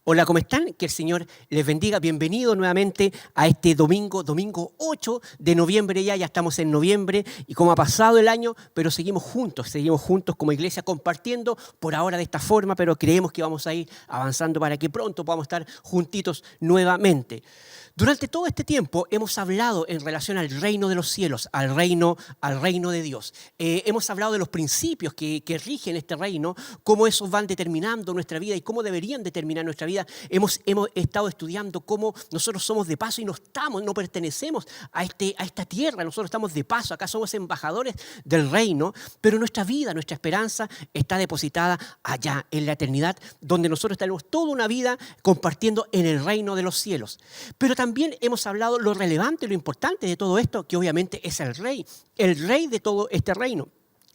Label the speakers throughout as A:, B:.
A: Hola, ¿cómo están? Que el Señor les bendiga. Bienvenidos nuevamente a este domingo 8 de noviembre ya estamos en noviembre y como ha pasado el año, pero seguimos juntos como iglesia compartiendo por ahora de esta forma, pero creemos que vamos a ir avanzando para que pronto podamos estar juntitos nuevamente. Durante todo este tiempo hemos hablado en relación al reino de los cielos, al reino de Dios. Hemos hablado de los principios que rigen este reino, cómo esos van determinando nuestra vida y cómo deberían determinar nuestra vida. Hemos estado estudiando cómo nosotros somos de paso y no pertenecemos a esta tierra. Nosotros estamos de paso, acá somos embajadores del reino, pero nuestra vida, nuestra esperanza está depositada allá, en la eternidad, donde nosotros tenemos toda una vida compartiendo en el reino de los cielos. Pero también hemos hablado lo relevante, lo importante de todo esto, que obviamente es el rey de todo este reino.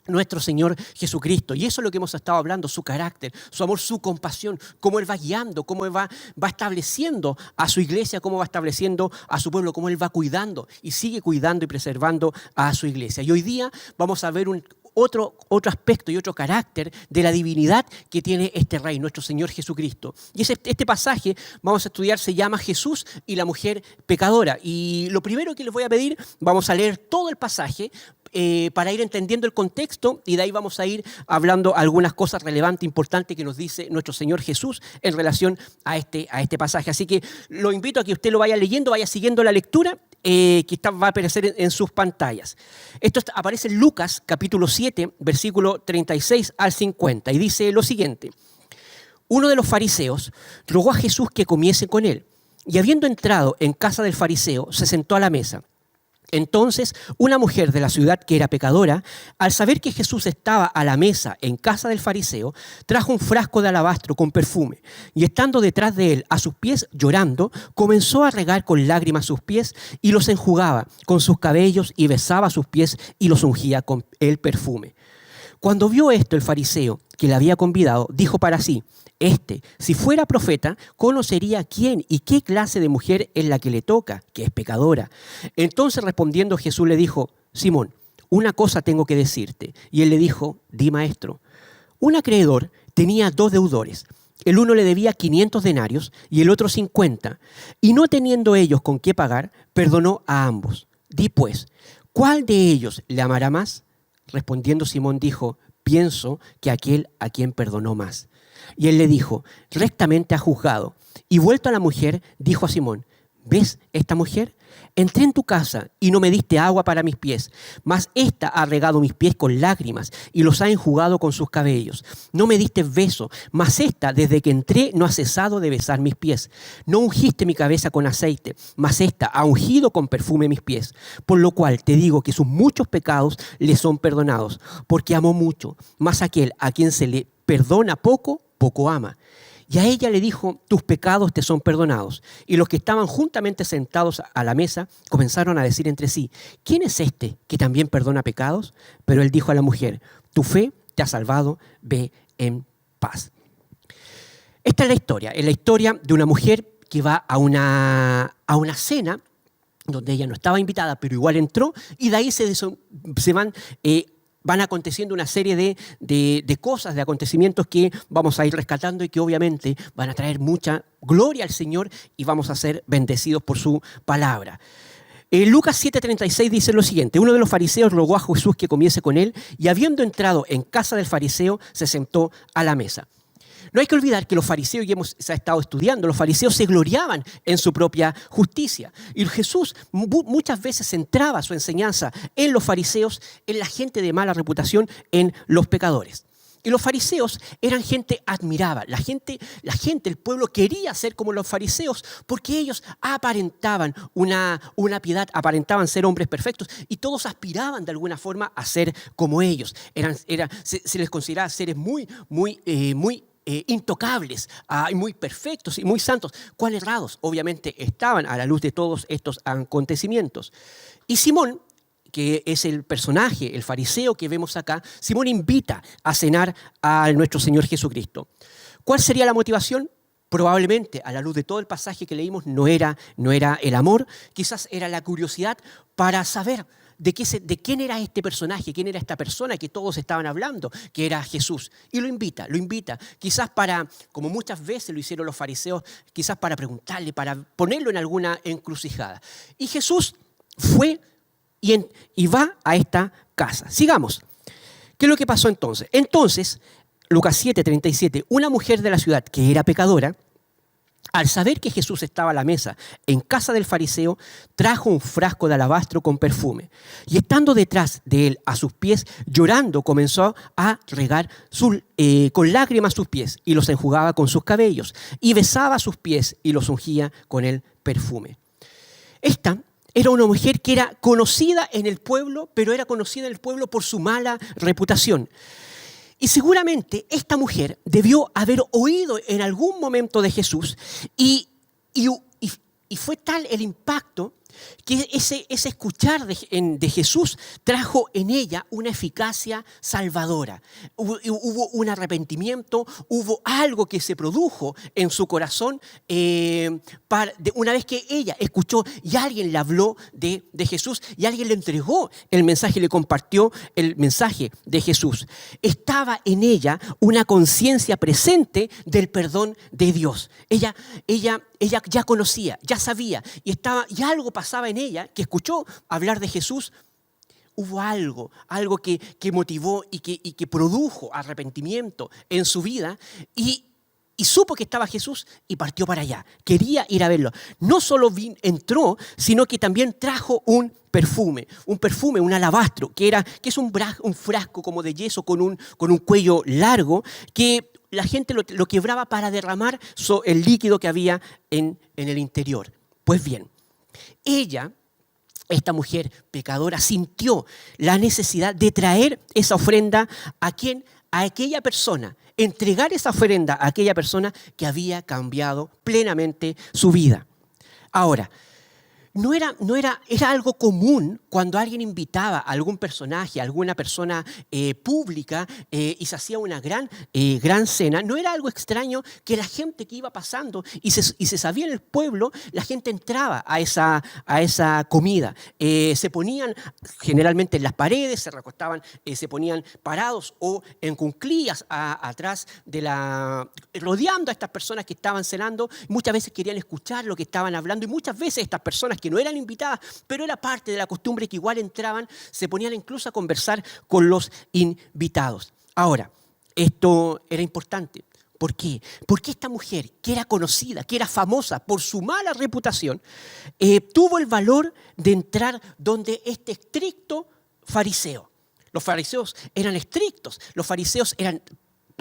A: Nuestro Señor Jesucristo. Y eso es lo que hemos estado hablando, su carácter, su amor, su compasión, cómo Él va guiando, cómo Él va estableciendo a su iglesia, cómo va estableciendo a su pueblo, cómo Él va cuidando y sigue cuidando y preservando a su iglesia. Y hoy día vamos a ver otro aspecto y otro carácter de la divinidad que tiene este rey, nuestro Señor Jesucristo. Y este pasaje, vamos a estudiar, se llama Jesús y la mujer pecadora. Y lo primero que les voy a pedir, vamos a leer todo el pasaje, para ir entendiendo el contexto y de ahí vamos a ir hablando algunas cosas relevantes, importantes que nos dice nuestro Señor Jesús en relación a este pasaje. Así que lo invito a que usted lo vaya leyendo, vaya siguiendo la lectura que va a aparecer en sus pantallas. Esto aparece en Lucas capítulo 7, versículo 36 al 50 y dice lo siguiente. Uno de los fariseos rogó a Jesús que comiese con él y habiendo entrado en casa del fariseo se sentó a la mesa. Entonces, una mujer de la ciudad que era pecadora, al saber que Jesús estaba a la mesa en casa del fariseo, trajo un frasco de alabastro con perfume y estando detrás de él a sus pies llorando, comenzó a regar con lágrimas sus pies y los enjugaba con sus cabellos y besaba sus pies y los ungía con el perfume. Cuando vio esto el fariseo que le había convidado, dijo para sí, si fuera profeta, conocería quién y qué clase de mujer es la que le toca, que es pecadora. Entonces respondiendo Jesús le dijo, Simón, una cosa tengo que decirte. Y él le dijo, di maestro. Un acreedor tenía 2 deudores. El uno le debía 500 denarios y el otro 50. Y no teniendo ellos con qué pagar, perdonó a ambos. Di pues, ¿cuál de ellos le amará más? Respondiendo Simón dijo, pienso que aquel a quien perdonó más. Y él le dijo, rectamente has juzgado. Y vuelto a la mujer, dijo a Simón, ¿ves esta mujer? Entré en tu casa y no me diste agua para mis pies, mas ésta ha regado mis pies con lágrimas y los ha enjugado con sus cabellos. No me diste beso, mas ésta desde que entré no ha cesado de besar mis pies. No ungiste mi cabeza con aceite, mas ésta ha ungido con perfume mis pies. Por lo cual te digo que sus muchos pecados le son perdonados, porque amó mucho, mas aquel a quien se le perdona poco, poco ama. Y a ella le dijo, tus pecados te son perdonados. Y los que estaban juntamente sentados a la mesa comenzaron a decir entre sí, ¿quién es este que también perdona pecados? Pero él dijo a la mujer, tu fe te ha salvado, ve en paz. Esta es la historia de una mujer que va a una cena donde ella no estaba invitada, pero igual entró y de ahí van aconteciendo una serie de cosas, de acontecimientos que vamos a ir rescatando y que obviamente van a traer mucha gloria al Señor y vamos a ser bendecidos por su palabra. Lucas 7:36 dice lo siguiente, uno de los fariseos rogó a Jesús que comiese con él y habiendo entrado en casa del fariseo se sentó a la mesa. No hay que olvidar que los fariseos, y se ha estado estudiando, los fariseos se gloriaban en su propia justicia. Y Jesús muchas veces centraba su enseñanza en los fariseos, en la gente de mala reputación, en los pecadores. Y los fariseos eran gente admirada. La gente, el pueblo quería ser como los fariseos porque ellos aparentaban una piedad, aparentaban ser hombres perfectos y todos aspiraban de alguna forma a ser como ellos. Se les consideraba seres muy intocables, muy perfectos y muy santos. ¿Cuán errados? Obviamente estaban a la luz de todos estos acontecimientos. Y Simón, que es el personaje, el fariseo que vemos acá, Simón invita a cenar a nuestro Señor Jesucristo. ¿Cuál sería la motivación? Probablemente, a la luz de todo el pasaje que leímos, no era el amor, quizás era la curiosidad para saber de quién era este personaje, quién era esta persona que todos estaban hablando, que era Jesús. Y lo invita, quizás como muchas veces lo hicieron los fariseos, quizás para preguntarle, para ponerlo en alguna encrucijada. Y Jesús fue y va a esta casa. Sigamos. ¿Qué es lo que pasó entonces? Entonces, Lucas 7:37, una mujer de la ciudad que era pecadora, al saber que Jesús estaba a la mesa en casa del fariseo, trajo un frasco de alabastro con perfume. Y estando detrás de él a sus pies, llorando, comenzó a regar con lágrimas sus pies y los enjugaba con sus cabellos. Y besaba sus pies y los ungía con el perfume. Esta era una mujer que era conocida en el pueblo, pero era conocida en el pueblo por su mala reputación. Y seguramente esta mujer debió haber oído en algún momento de Jesús y fue tal el impacto que ese escuchar de Jesús trajo en ella una eficacia salvadora. Hubo un arrepentimiento, hubo algo que se produjo en su corazón una vez que ella escuchó y alguien le habló de Jesús y alguien le entregó el mensaje, le compartió el mensaje de Jesús. Estaba en ella una conciencia presente del perdón de Dios. Ella ya conocía, ya sabía y algo pasaba en ella que escuchó hablar de Jesús. Hubo algo que motivó y que produjo arrepentimiento en su vida y supo que estaba Jesús y partió para allá. Quería ir a verlo. No solo entró, sino que también trajo un perfume, un alabastro, que es un frasco como de yeso con un cuello largo que la gente lo quebraba para derramar el líquido que había en el interior. Pues bien, esta mujer pecadora, sintió la necesidad de traer esa ofrenda a aquella persona, entregar esa ofrenda a aquella persona que había cambiado plenamente su vida. Ahora, era algo común cuando alguien invitaba a algún personaje, a alguna persona pública y se hacía una gran cena. No era algo extraño que la gente que iba pasando y se sabía en el pueblo, la gente entraba a esa comida. Se ponían generalmente en las paredes, se recostaban, se ponían parados o en cuclillas atrás rodeando a estas personas que estaban cenando. Muchas veces querían escuchar lo que estaban hablando y muchas veces estas personas que no eran invitadas, pero era parte de la costumbre que igual entraban, se ponían incluso a conversar con los invitados. Ahora, esto era importante. ¿Por qué? Porque esta mujer, que era conocida, que era famosa por su mala reputación, tuvo el valor de entrar donde este estricto fariseo. Los fariseos eran estrictos, los fariseos eran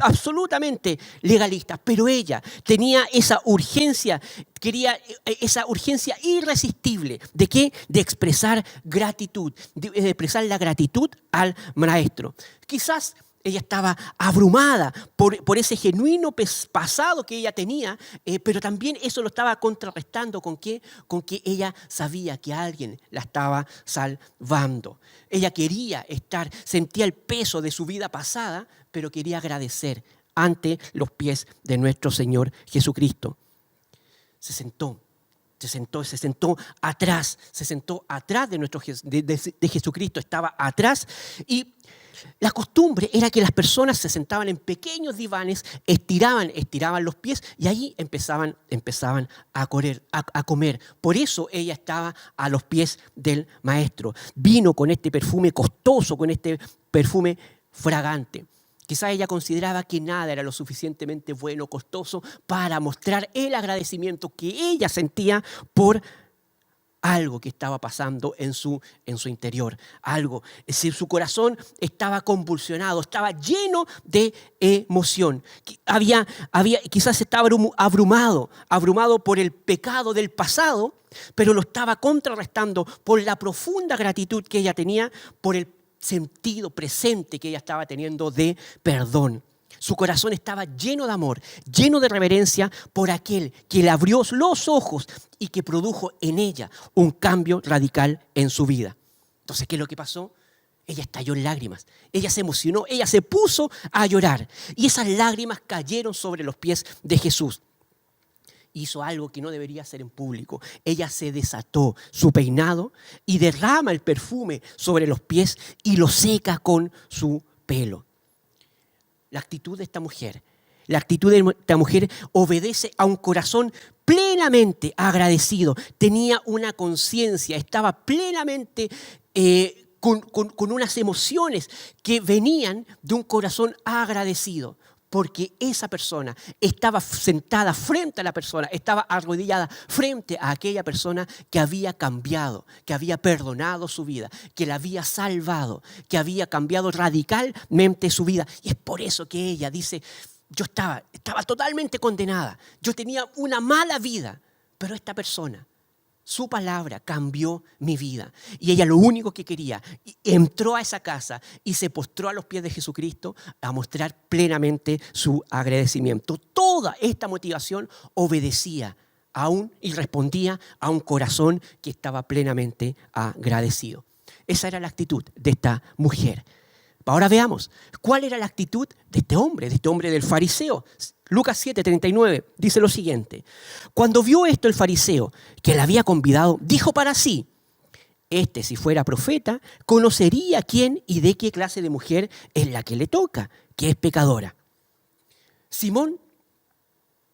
A: absolutamente legalistas, pero ella tenía esa urgencia, quería esa urgencia irresistible. ¿De qué? De expresar gratitud, de expresar la gratitud al maestro. Quizás ella estaba abrumada por ese genuino pasado que ella tenía, pero también eso lo estaba contrarrestando con que ella sabía que alguien la estaba salvando. Ella sentía el peso de su vida pasada, pero quería agradecer ante los pies de nuestro Señor Jesucristo. Se sentó atrás de Jesucristo, estaba atrás y la costumbre era que las personas se sentaban en pequeños divanes, estiraban los pies y allí empezaban a comer. Por eso ella estaba a los pies del maestro. Vino con este perfume costoso, con este perfume fragante. Quizá ella consideraba que nada era lo suficientemente bueno o costoso para mostrar el agradecimiento que ella sentía por algo que estaba pasando en su interior. Su corazón estaba convulsionado, estaba lleno de emoción. Quizás estaba abrumado por el pecado del pasado, pero lo estaba contrarrestando por la profunda gratitud que ella tenía por el sentido presente que ella estaba teniendo de perdón. Su corazón estaba lleno de amor, lleno de reverencia por aquel que le abrió los ojos y que produjo en ella un cambio radical en su vida. Entonces, ¿qué es lo que pasó? Ella estalló en lágrimas, ella se emocionó, ella se puso a llorar y esas lágrimas cayeron sobre los pies de Jesús. hizo algo que no debería hacer en público. Ella se desató su peinado y derrama el perfume sobre los pies y lo seca con su pelo. La actitud de esta mujer obedece a un corazón plenamente agradecido. Tenía una conciencia, estaba plenamente con unas emociones que venían de un corazón agradecido. Porque esa persona estaba sentada frente a la persona, estaba arrodillada frente a aquella persona que había cambiado, que había perdonado su vida, que la había salvado, que había cambiado radicalmente su vida. Y es por eso que ella dice, yo estaba totalmente condenada, yo tenía una mala vida, pero esta persona, su palabra cambió mi vida. Y ella lo único que quería, entró a esa casa y se postró a los pies de Jesucristo a mostrar plenamente su agradecimiento. Toda esta motivación obedecía y respondía a un corazón que estaba plenamente agradecido. Esa era la actitud de esta mujer. Ahora veamos, ¿cuál era la actitud de este hombre del fariseo? Lucas 7:39 dice lo siguiente. Cuando vio esto el fariseo que le había convidado, dijo para sí, si fuera profeta, conocería quién y de qué clase de mujer es la que le toca, que es pecadora. Simón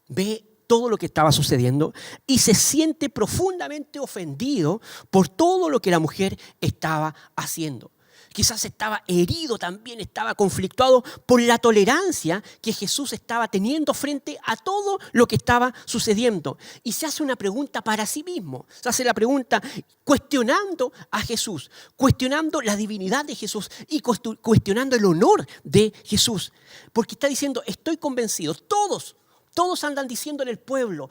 A: ve todo lo que estaba sucediendo y se siente profundamente ofendido por todo lo que la mujer estaba haciendo. Quizás estaba herido también, estaba conflictuado por la tolerancia que Jesús estaba teniendo frente a todo lo que estaba sucediendo. Y se hace una pregunta para sí mismo. Se hace la pregunta cuestionando a Jesús, cuestionando la divinidad de Jesús y cuestionando el honor de Jesús. Porque está diciendo, estoy convencido, todos andan diciendo en el pueblo,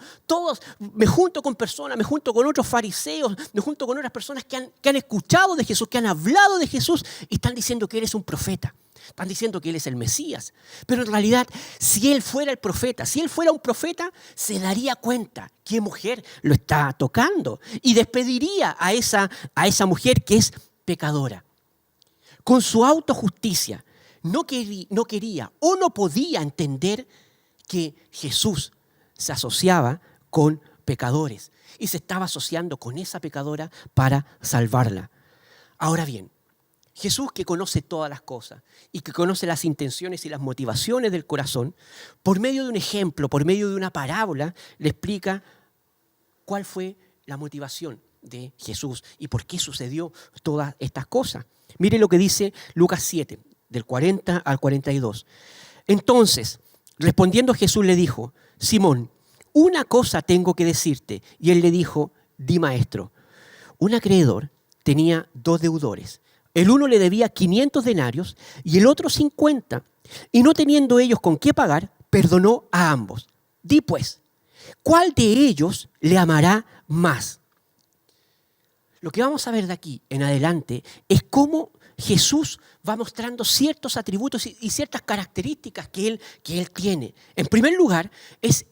A: me junto con personas, me junto con otros fariseos, me junto con otras personas que han escuchado de Jesús, que han hablado de Jesús y están diciendo que Él es un profeta. Están diciendo que Él es el Mesías. Pero en realidad, si Él fuera el profeta, si Él fuera un profeta, se daría cuenta qué mujer lo está tocando y despediría a esa mujer que es pecadora. Con su autojusticia, no quería o no podía entender que Jesús se asociaba con pecadores y se estaba asociando con esa pecadora para salvarla. Ahora bien, Jesús, que conoce todas las cosas y que conoce las intenciones y las motivaciones del corazón, por medio de un ejemplo, por medio de una parábola, le explica cuál fue la motivación de Jesús y por qué sucedió todas estas cosas. Mire lo que dice Lucas 7, del 40 al 42. Entonces, respondiendo Jesús le dijo, Simón, una cosa tengo que decirte. Y él le dijo, di maestro. Un acreedor tenía 2 deudores. El uno le debía 500 denarios y el otro 50. Y no teniendo ellos con qué pagar, perdonó a ambos. Di pues, ¿cuál de ellos le amará más? Lo que vamos a ver de aquí en adelante es cómo Jesús va mostrando ciertos atributos y ciertas características que él tiene. En primer lugar, es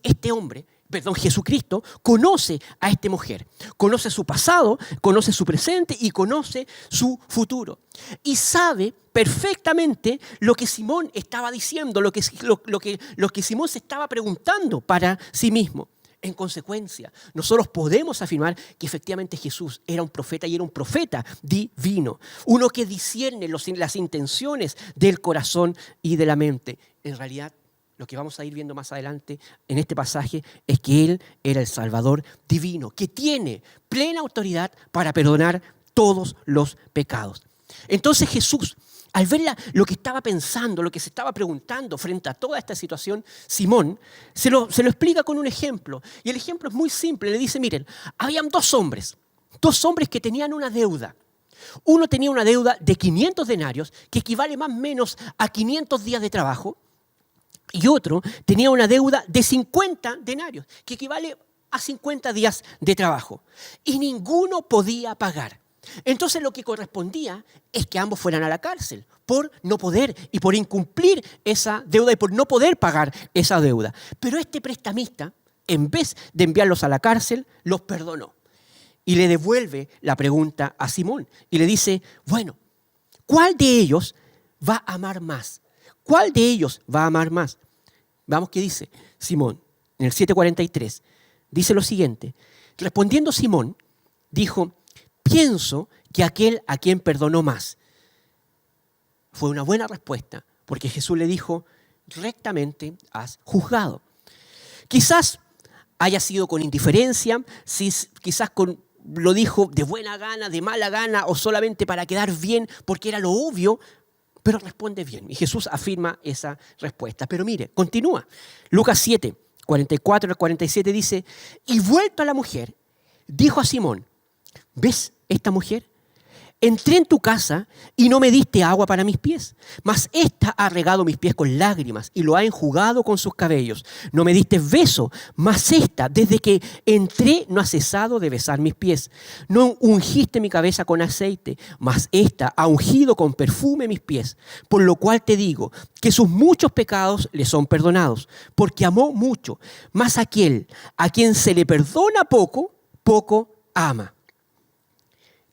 A: Jesucristo conoce a esta mujer. Conoce su pasado, conoce su presente y conoce su futuro. Y sabe perfectamente lo que Simón estaba diciendo, lo que Simón se estaba preguntando para sí mismo. En consecuencia, nosotros podemos afirmar que efectivamente Jesús era un profeta y era un profeta divino. Uno que discierne las intenciones del corazón y de la mente. En realidad, lo que vamos a ir viendo más adelante en este pasaje es que Él era el Salvador divino, que tiene plena autoridad para perdonar todos los pecados. Entonces Jesús, al ver lo que estaba pensando, lo que se estaba preguntando frente a toda esta situación, Simón se lo explica con un ejemplo. Y el ejemplo es muy simple. Le dice, miren, habían 2 hombres que tenían una deuda. Uno tenía una deuda de 500 denarios, que equivale más o menos a 500 días de trabajo. Y otro tenía una deuda de 50 denarios, que equivale a 50 días de trabajo. Y ninguno podía pagar. Entonces lo que correspondía es que ambos fueran a la cárcel por no poder y por incumplir esa deuda y por no poder pagar esa deuda. Pero este prestamista, en vez de enviarlos a la cárcel, los perdonó. Y le devuelve la pregunta a Simón y le dice, bueno, ¿cuál de ellos va a amar más? ¿Cuál de ellos va a amar más? Vamos qué dice Simón en el 7:43. dice lo siguiente. Respondiendo Simón, dijo, pienso que aquel a quien perdonó más. Fue una buena respuesta, porque Jesús le dijo, rectamente has juzgado. Quizás haya sido con indiferencia, quizás lo dijo de buena gana, de mala gana, o solamente para quedar bien, porque era lo obvio, pero responde bien. Y Jesús afirma esa respuesta. Pero mire, continúa. Lucas 7, 44 al 47 dice, y vuelto a la mujer, dijo a Simón, ¿ves esta mujer? Entré en tu casa y no me diste agua para mis pies, mas ésta ha regado mis pies con lágrimas y lo ha enjugado con sus cabellos. No me diste beso, mas ésta, desde que entré, no ha cesado de besar mis pies. No ungiste mi cabeza con aceite, mas ésta ha ungido con perfume mis pies. Por lo cual te digo que sus muchos pecados le son perdonados, porque amó mucho. Mas aquel a quien se le perdona poco, poco ama.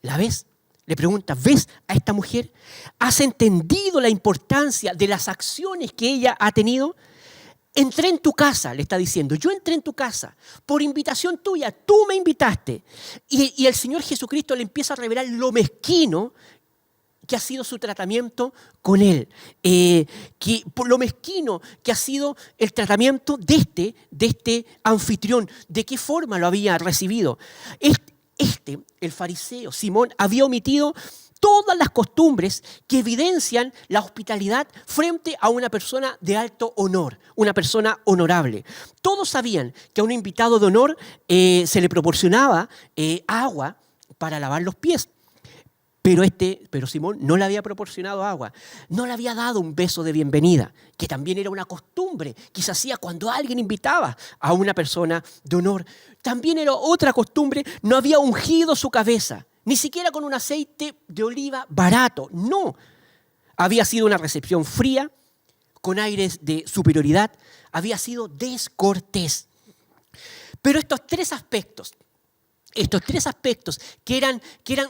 A: ¿La ves? Le pregunta, ¿ves a esta mujer? ¿Has entendido la importancia de las acciones que ella ha tenido? Entré en tu casa, le está diciendo. Yo entré en tu casa por invitación tuya. Tú me invitaste. Y el Señor Jesucristo le empieza a revelar lo mezquino que ha sido su tratamiento con él. Por lo mezquino que ha sido el tratamiento de este anfitrión. ¿De qué forma lo había recibido? El fariseo Simón había omitido todas las costumbres que evidencian la hospitalidad frente a una persona de alto honor, una persona honorable. Todos sabían que a un invitado de honor se le proporcionaba agua para lavar los pies. Pero Simón no le había proporcionado agua, no le había dado un beso de bienvenida, que también era una costumbre que se hacía cuando alguien invitaba a una persona de honor. También era otra costumbre, no había ungido su cabeza, ni siquiera con un aceite de oliva barato, no. Había sido una recepción fría, con aires de superioridad, había sido descortés. Pero estos tres aspectos que eran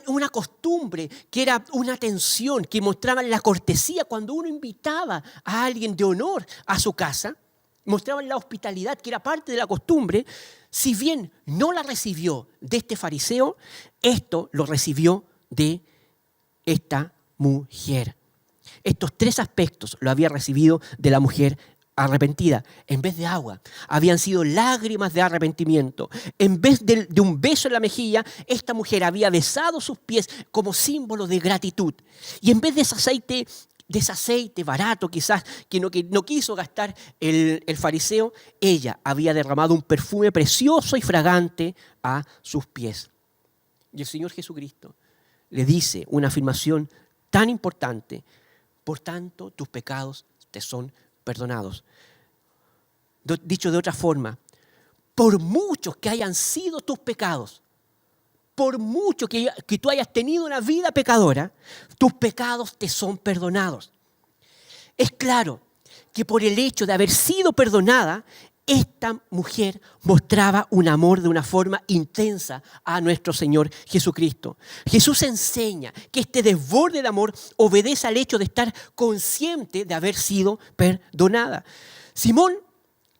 A: una costumbre, que era una atención, que mostraban la cortesía cuando uno invitaba a alguien de honor a su casa, mostraban la hospitalidad, que era parte de la costumbre, si bien no la recibió de este fariseo, esto lo recibió de esta mujer. Estos tres aspectos lo había recibido de la mujer arrepentida. En vez de agua, habían sido lágrimas de arrepentimiento. En vez de un beso en la mejilla, esta mujer había besado sus pies como símbolo de gratitud. Y en vez de ese aceite barato quizás que no quiso gastar el fariseo, ella había derramado un perfume precioso y fragante a sus pies. Y el Señor Jesucristo le dice una afirmación tan importante: por tanto, tus pecados te son perdonados. Dicho de otra forma, por muchos que hayan sido tus pecados, por mucho que tú hayas tenido una vida pecadora, tus pecados te son perdonados. Es claro que por el hecho de haber sido perdonada, esta mujer mostraba un amor de una forma intensa a nuestro Señor Jesucristo. Jesús enseña que este desborde de amor obedece al hecho de estar consciente de haber sido perdonada. Simón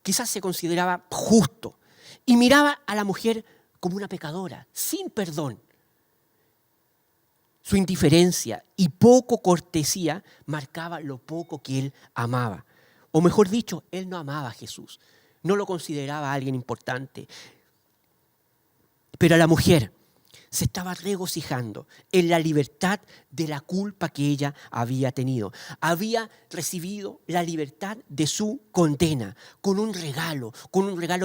A: quizás se consideraba justo y miraba a la mujer como una pecadora, sin perdón. Su indiferencia y poco cortesía marcaba lo poco que él amaba. O mejor dicho, él no amaba a Jesús. No lo consideraba alguien importante. Pero a la mujer se estaba regocijando en la libertad de la culpa que ella había tenido. Había recibido la libertad de su condena con un regalo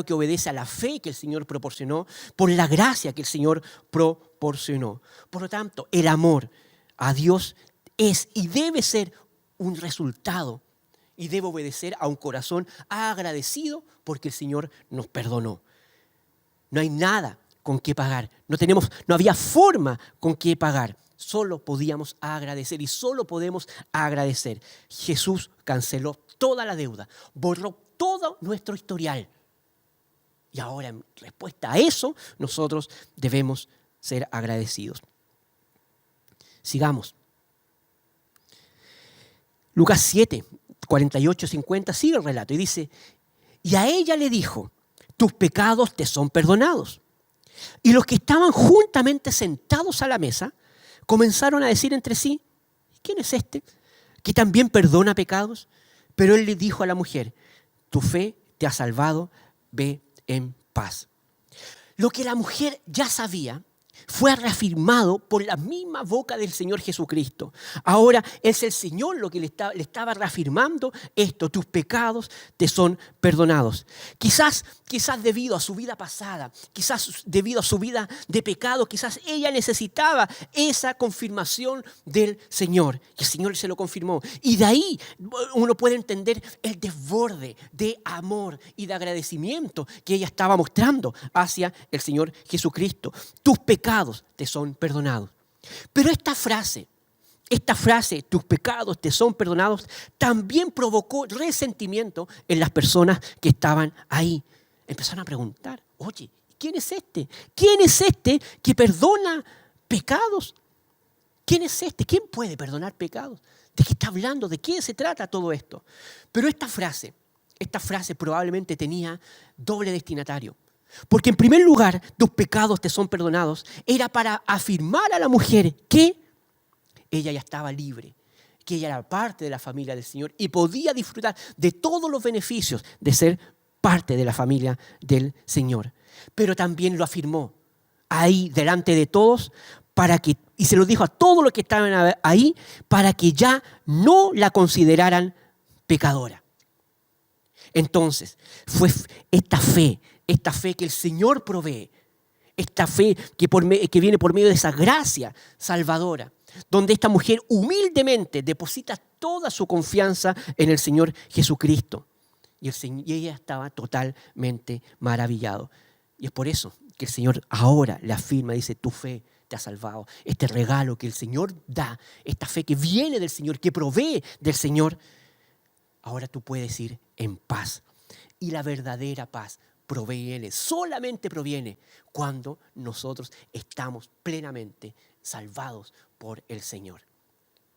A: que obedece a la fe que el Señor proporcionó, por la gracia que el Señor proporcionó. Por lo tanto, el amor a Dios es y debe ser un resultado y debe obedecer a un corazón agradecido porque el Señor nos perdonó. No hay nada con qué pagar. No había forma con qué pagar. Solo podíamos agradecer y solo podemos agradecer. Jesús canceló toda la deuda, borró todo nuestro historial. Y ahora, en respuesta a eso, nosotros debemos ser agradecidos. Sigamos. Lucas 7, 48, 50, sigue el relato y dice: y a ella le dijo: tus pecados te son perdonados. Y los que estaban juntamente sentados a la mesa comenzaron a decir entre sí, ¿quién es este que también perdona pecados? Pero él le dijo a la mujer, tu fe te ha salvado, ve en paz. Lo que la mujer ya sabía fue reafirmado por la misma boca del Señor Jesucristo. Ahora es el Señor lo que le estaba reafirmando esto, tus pecados te son perdonados. Quizás debido a su vida pasada, quizás debido a su vida de pecado, quizás ella necesitaba esa confirmación del Señor. Y el Señor se lo confirmó. Y de ahí uno puede entender el desborde de amor y de agradecimiento que ella estaba mostrando hacia el Señor Jesucristo. Tus pecados te son perdonados. Pero esta frase, tus pecados te son perdonados, también provocó resentimiento en las personas que estaban ahí. Empezaron a preguntar, oye, ¿quién es este? ¿Quién es este que perdona pecados? ¿Quién es este? ¿Quién puede perdonar pecados? ¿De qué está hablando? ¿De qué se trata todo esto? Pero esta frase probablemente tenía doble destinatario. Porque en primer lugar, tus pecados te son perdonados, era para afirmar a la mujer que ella ya estaba libre, que ella era parte de la familia del Señor y podía disfrutar de todos los beneficios de ser parte de la familia del Señor. Pero también lo afirmó ahí delante de todos y se lo dijo a todos los que estaban ahí para que ya no la consideraran pecadora. Entonces, fue esta fe que el Señor provee, esta fe que viene por medio de esa gracia salvadora, donde esta mujer humildemente deposita toda su confianza en el Señor Jesucristo. Y ella estaba totalmente maravillado. Y es por eso que el Señor ahora le afirma, dice, tu fe te ha salvado. Este regalo que el Señor da, esta fe que viene del Señor, que provee del Señor, ahora tú puedes ir en paz. Y la verdadera paz solamente proviene cuando nosotros estamos plenamente salvados por el Señor.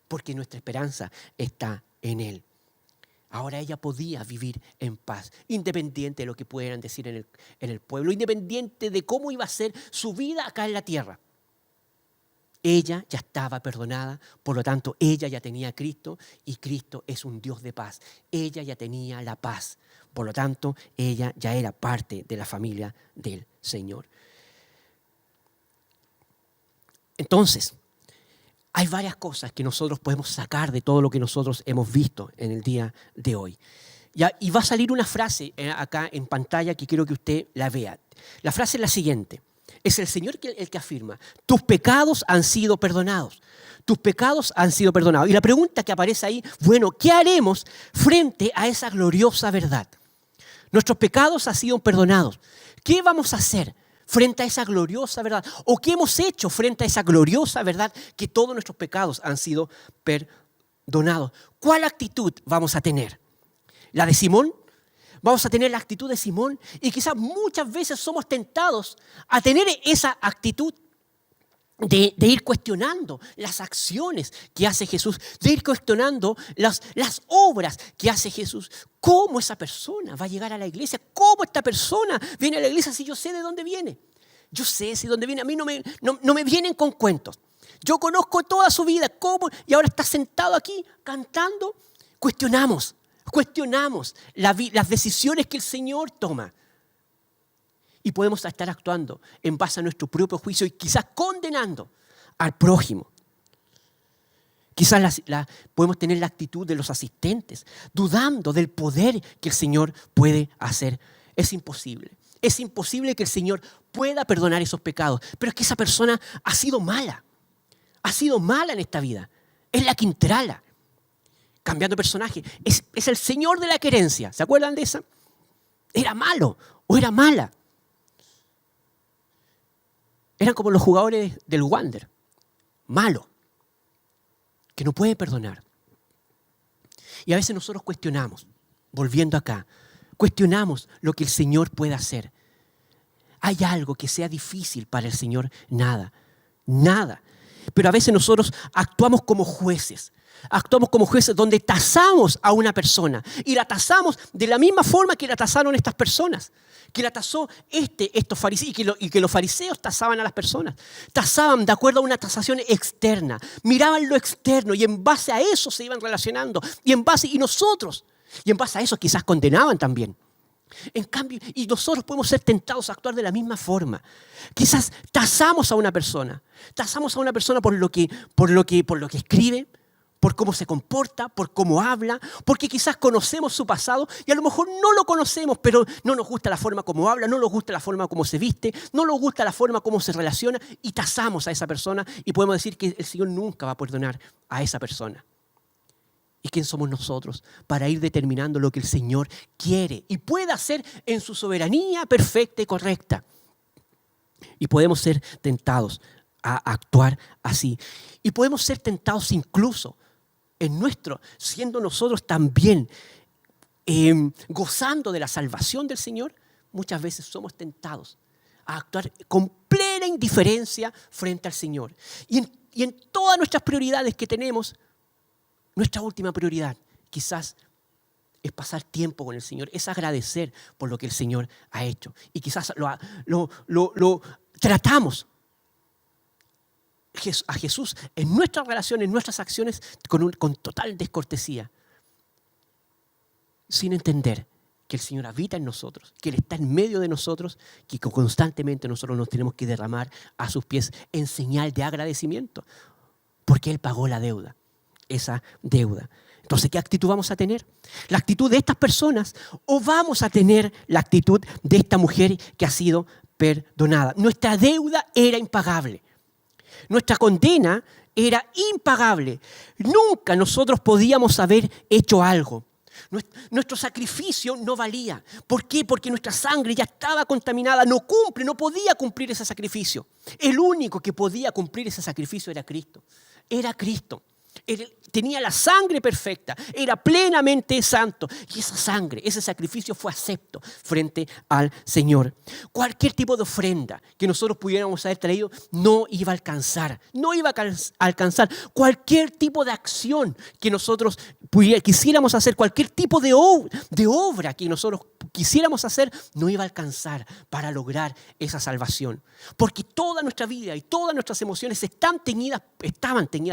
A: Porque nuestra esperanza está en Él. Ahora ella podía vivir en paz, independiente de lo que pudieran decir en el pueblo, independiente de cómo iba a ser su vida acá en la tierra. Ella ya estaba perdonada, por lo tanto, ella ya tenía a Cristo y Cristo es un Dios de paz. Ella ya tenía la paz, por lo tanto, ella ya era parte de la familia del Señor. Entonces, hay varias cosas que nosotros podemos sacar de todo lo que nosotros hemos visto en el día de hoy. Y va a salir una frase acá en pantalla que quiero que usted la vea. La frase es la siguiente. Es el Señor el que afirma, tus pecados han sido perdonados. Tus pecados han sido perdonados. Y la pregunta que aparece ahí, bueno, ¿qué haremos frente a esa gloriosa verdad? Nuestros pecados han sido perdonados. ¿Qué vamos a hacer frente a esa gloriosa verdad? ¿O qué hemos hecho frente a esa gloriosa verdad que todos nuestros pecados han sido perdonados? ¿Cuál actitud vamos a tener? ¿La de Simón? Vamos a tener la actitud de Simón y quizás muchas veces somos tentados a tener esa actitud de ir cuestionando las acciones que hace Jesús, de ir cuestionando las obras que hace Jesús. ¿Cómo esa persona va a llegar a la iglesia? ¿Cómo esta persona viene a la iglesia si yo sé de dónde viene? Yo sé si dónde viene. A mí no me vienen con cuentos. Yo conozco toda su vida. ¿Cómo? Y ahora está sentado aquí cantando. Cuestionamos las decisiones que el Señor toma. Y podemos estar actuando en base a nuestro propio juicio y quizás condenando al prójimo. Quizás podemos tener la actitud de los asistentes, dudando del poder que el Señor puede hacer. Es imposible. Es imposible que el Señor pueda perdonar esos pecados. Pero es que esa persona ha sido mala. Ha sido mala en esta vida. Es la Quintrala. Cambiando de personaje. Es el Señor de la querencia. ¿Se acuerdan de esa? Era malo o era mala. Eran como los jugadores del Wander. Malo. Que no puede perdonar. Y a veces nosotros cuestionamos, volviendo acá, cuestionamos lo que el Señor puede hacer. ¿Hay algo que sea difícil para el Señor? Nada. Pero a veces nosotros actuamos como jueces. Actuamos como jueces donde tasamos a una persona y la tasamos de la misma forma que la tasaron estas personas, que la tasó estos fariseos y que los fariseos tasaban a las personas. Tasaban de acuerdo a una tasación externa, miraban lo externo y en base a eso se iban relacionando y en base a eso quizás condenaban también. En cambio, y nosotros podemos ser tentados a actuar de la misma forma. Quizás tasamos a una persona por lo que escribe, por cómo se comporta, por cómo habla, porque quizás conocemos su pasado y a lo mejor no lo conocemos, pero no nos gusta la forma como habla, no nos gusta la forma como se viste, no nos gusta la forma como se relaciona y tasamos a esa persona y podemos decir que el Señor nunca va a perdonar a esa persona. ¿Y quién somos nosotros para ir determinando lo que el Señor quiere y puede hacer en su soberanía perfecta y correcta? Y podemos ser tentados a actuar así. Y podemos ser tentados incluso siendo nosotros también gozando de la salvación del Señor, muchas veces somos tentados a actuar con plena indiferencia frente al Señor. Y en todas nuestras prioridades que tenemos, nuestra última prioridad quizás es pasar tiempo con el Señor, es agradecer por lo que el Señor ha hecho. Y quizás lo tratamos a Jesús en nuestras relaciones, en nuestras acciones, con total descortesía, sin entender que el Señor habita en nosotros, que Él está en medio de nosotros, que constantemente nosotros nos tenemos que derramar a sus pies en señal de agradecimiento, porque Él pagó la deuda, esa deuda. Entonces, ¿qué actitud vamos a tener? ¿La actitud de estas personas o vamos a tener la actitud de esta mujer que ha sido perdonada? Nuestra deuda era impagable. Nuestra condena era impagable. Nunca nosotros podíamos haber hecho algo. Nuestro sacrificio no valía. ¿Por qué? Porque nuestra sangre ya estaba contaminada, no podía cumplir ese sacrificio. El único que podía cumplir ese sacrificio era Cristo. Era Cristo. Él tenía la sangre perfecta, era plenamente santo. Y esa sangre, ese sacrificio fue acepto frente al Señor. Cualquier tipo de ofrenda que nosotros pudiéramos haber traído no iba a alcanzar. No iba a alcanzar cualquier tipo de acción que nosotros quisiéramos hacer, cualquier tipo de obra que nosotros quisiéramos hacer, no iba a alcanzar para lograr esa salvación. Porque toda nuestra vida y todas nuestras emociones estaban teñidas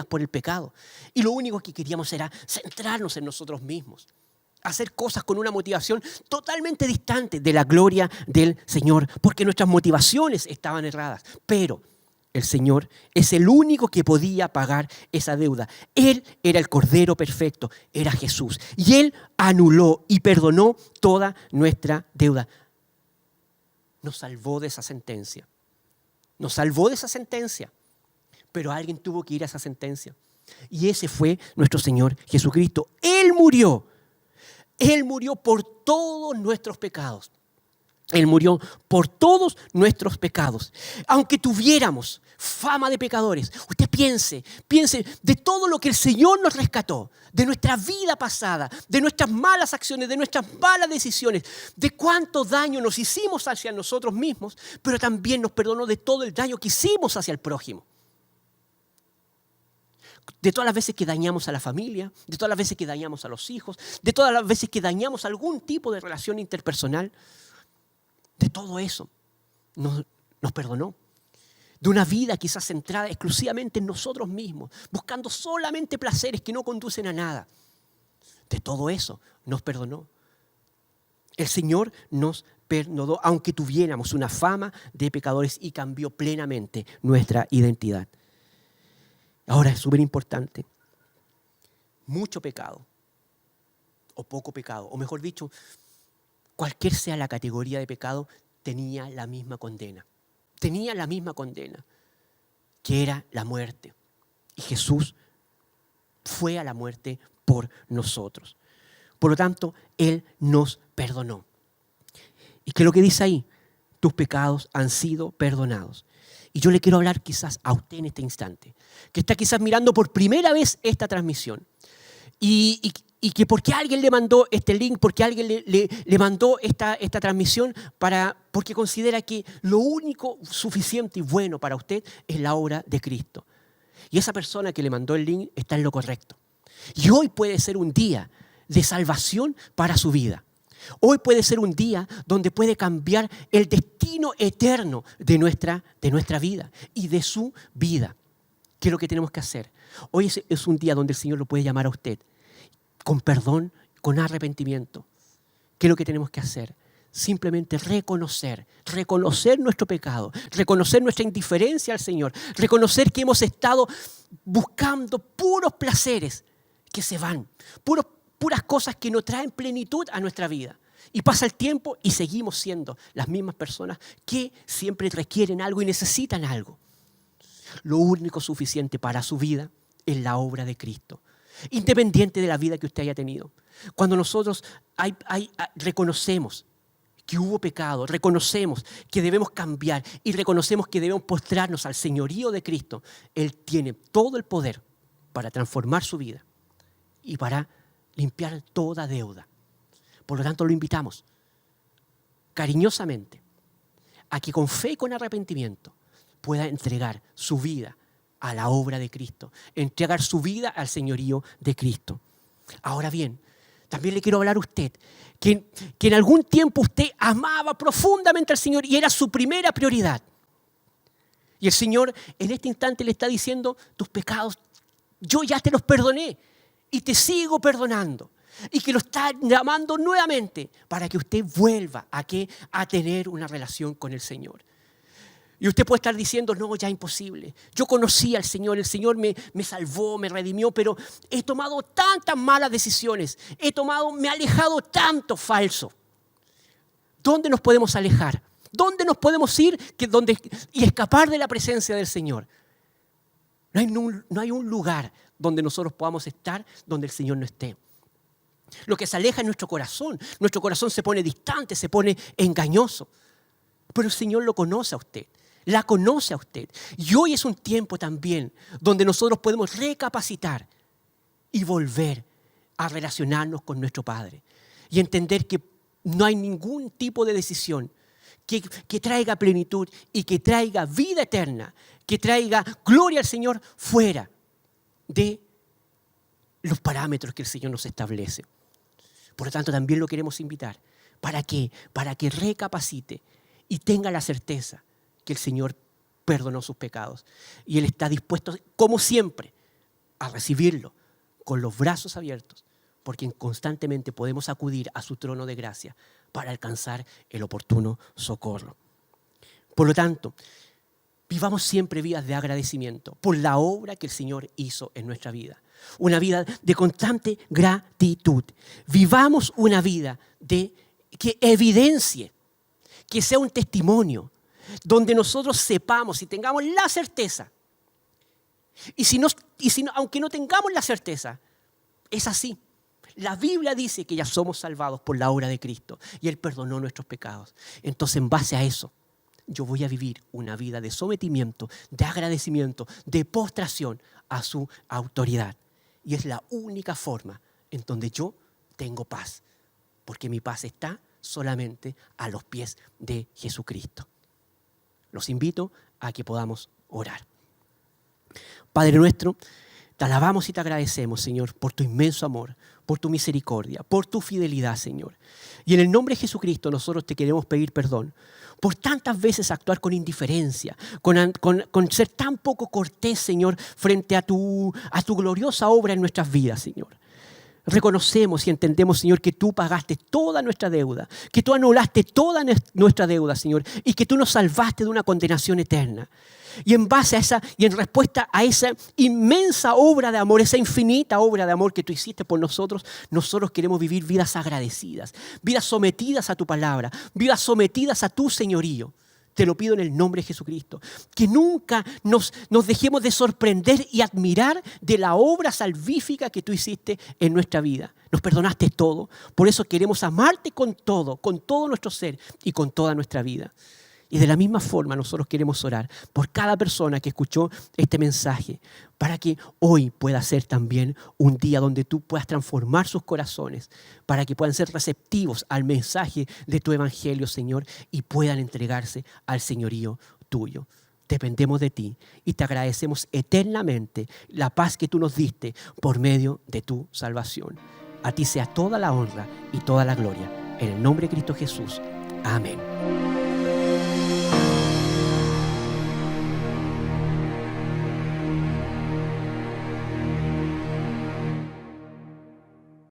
A: por el pecado. Y lo único que queríamos era centrarnos en nosotros mismos, hacer cosas con una motivación totalmente distante de la gloria del Señor, porque nuestras motivaciones estaban erradas. Pero el Señor es el único que podía pagar esa deuda. Él era el Cordero perfecto, era Jesús. Y Él anuló y perdonó toda nuestra deuda. Nos salvó de esa sentencia. Nos salvó de esa sentencia. Pero alguien tuvo que ir a esa sentencia. Y ese fue nuestro Señor Jesucristo. Él murió por todos nuestros pecados. Él murió por todos nuestros pecados. Aunque tuviéramos fama de pecadores, usted piense de todo lo que el Señor nos rescató, de nuestra vida pasada, de nuestras malas acciones, de nuestras malas decisiones, de cuánto daño nos hicimos hacia nosotros mismos, pero también nos perdonó de todo el daño que hicimos hacia el prójimo. De todas las veces que dañamos a la familia, de todas las veces que dañamos a los hijos, de todas las veces que dañamos algún tipo de relación interpersonal, de todo eso nos perdonó. De una vida quizás centrada exclusivamente en nosotros mismos, buscando solamente placeres que no conducen a nada. De todo eso nos perdonó. El Señor nos perdonó, aunque tuviéramos una fama de pecadores, y cambió plenamente nuestra identidad. Ahora es súper importante. Mucho pecado o poco pecado, o mejor dicho, cualquier sea la categoría de pecado, tenía la misma condena. Tenía la misma condena, que era la muerte. Y Jesús fue a la muerte por nosotros. Por lo tanto, Él nos perdonó. ¿Y qué es lo que dice ahí? Tus pecados han sido perdonados. Y yo le quiero hablar quizás a usted en este instante, que está quizás mirando por primera vez esta transmisión. Y que porque alguien le mandó este link, porque alguien le mandó esta transmisión, porque considera que lo único suficiente y bueno para usted es la obra de Cristo. Y esa persona que le mandó el link está en lo correcto. Y hoy puede ser un día de salvación para su vida. Hoy puede ser un día donde puede cambiar el destino eterno de nuestra vida y de su vida. ¿Qué es lo que tenemos que hacer? Hoy es un día donde el Señor lo puede llamar a usted con perdón, con arrepentimiento. ¿Qué es lo que tenemos que hacer? Simplemente reconocer nuestro pecado, reconocer nuestra indiferencia al Señor, reconocer que hemos estado buscando puros placeres que se van, puras cosas que no traen plenitud a nuestra vida. Y pasa el tiempo y seguimos siendo las mismas personas que siempre requieren algo y necesitan algo. Lo único suficiente para su vida es la obra de Cristo, independiente de la vida que usted haya tenido. Cuando nosotros reconocemos que hubo pecado, reconocemos que debemos cambiar y reconocemos que debemos postrarnos al señorío de Cristo, Él tiene todo el poder para transformar su vida y para limpiar toda deuda. Por lo tanto, lo invitamos cariñosamente a que con fe y con arrepentimiento pueda entregar su vida a la obra de Cristo, entregar su vida al señorío de Cristo. Ahora bien, también le quiero hablar a usted que en algún tiempo usted amaba profundamente al Señor y era su primera prioridad. Y el Señor en este instante le está diciendo, tus pecados yo ya te los perdoné y te sigo perdonando. Y que lo está llamando nuevamente para que usted vuelva a tener una relación con el Señor. Y usted puede estar diciendo, no, ya imposible. Yo conocí al Señor, el Señor me salvó, me redimió, pero he tomado tantas malas decisiones, me he alejado tanto falso. ¿Dónde nos podemos alejar? ¿Dónde nos podemos ir y escapar de la presencia del Señor? No hay un lugar donde nosotros podamos estar donde el Señor no esté. Lo que se aleja es nuestro corazón se pone distante, se pone engañoso. Pero el Señor lo conoce a usted. La conoce a usted. Y hoy es un tiempo también donde nosotros podemos recapacitar y volver a relacionarnos con nuestro Padre. Y entender que no hay ningún tipo de decisión que traiga plenitud y que traiga vida eterna, que traiga gloria al Señor fuera de los parámetros que el Señor nos establece. Por lo tanto, también lo queremos invitar. ¿Para qué? Para que recapacite y tenga la certeza que el Señor perdonó sus pecados. Y Él está dispuesto, como siempre, a recibirlo con los brazos abiertos, porque constantemente podemos acudir a su trono de gracia para alcanzar el oportuno socorro. Por lo tanto, vivamos siempre vidas de agradecimiento por la obra que el Señor hizo en nuestra vida. Una vida de constante gratitud. Vivamos una vida que evidencie, que sea un testimonio, donde nosotros sepamos y tengamos la certeza. Aunque no tengamos la certeza, es así. La Biblia dice que ya somos salvados por la obra de Cristo y Él perdonó nuestros pecados. Entonces, en base a eso, yo voy a vivir una vida de sometimiento, de agradecimiento, de postración a su autoridad. Y es la única forma en donde yo tengo paz, porque mi paz está solamente a los pies de Jesucristo. Los invito a que podamos orar. Padre nuestro, te alabamos y te agradecemos, Señor, por tu inmenso amor, por tu misericordia, por tu fidelidad, Señor. Y en el nombre de Jesucristo nosotros te queremos pedir perdón por tantas veces actuar con indiferencia, con ser tan poco cortés, Señor, frente a tu gloriosa obra en nuestras vidas, Señor. Reconocemos y entendemos, Señor, que tú pagaste toda nuestra deuda, que tú anulaste toda nuestra deuda, Señor, y que tú nos salvaste de una condenación eterna. Y en base a esa, y en respuesta a esa inmensa obra de amor, esa infinita obra de amor que tú hiciste por nosotros, nosotros queremos vivir vidas agradecidas, vidas sometidas a tu palabra, vidas sometidas a tu señorío. Te lo pido en el nombre de Jesucristo. Que nunca nos dejemos de sorprender y admirar de la obra salvífica que tú hiciste en nuestra vida. Nos perdonaste todo. Por eso queremos amarte con todo nuestro ser y con toda nuestra vida. Y de la misma forma nosotros queremos orar por cada persona que escuchó este mensaje, para que hoy pueda ser también un día donde tú puedas transformar sus corazones, para que puedan ser receptivos al mensaje de tu evangelio, Señor, y puedan entregarse al señorío tuyo. dependemos de ti y te agradecemos eternamente la paz que tú nos diste por medio de tu salvación. A ti sea toda la honra y toda la gloria. En el nombre de Cristo Jesús. Amén.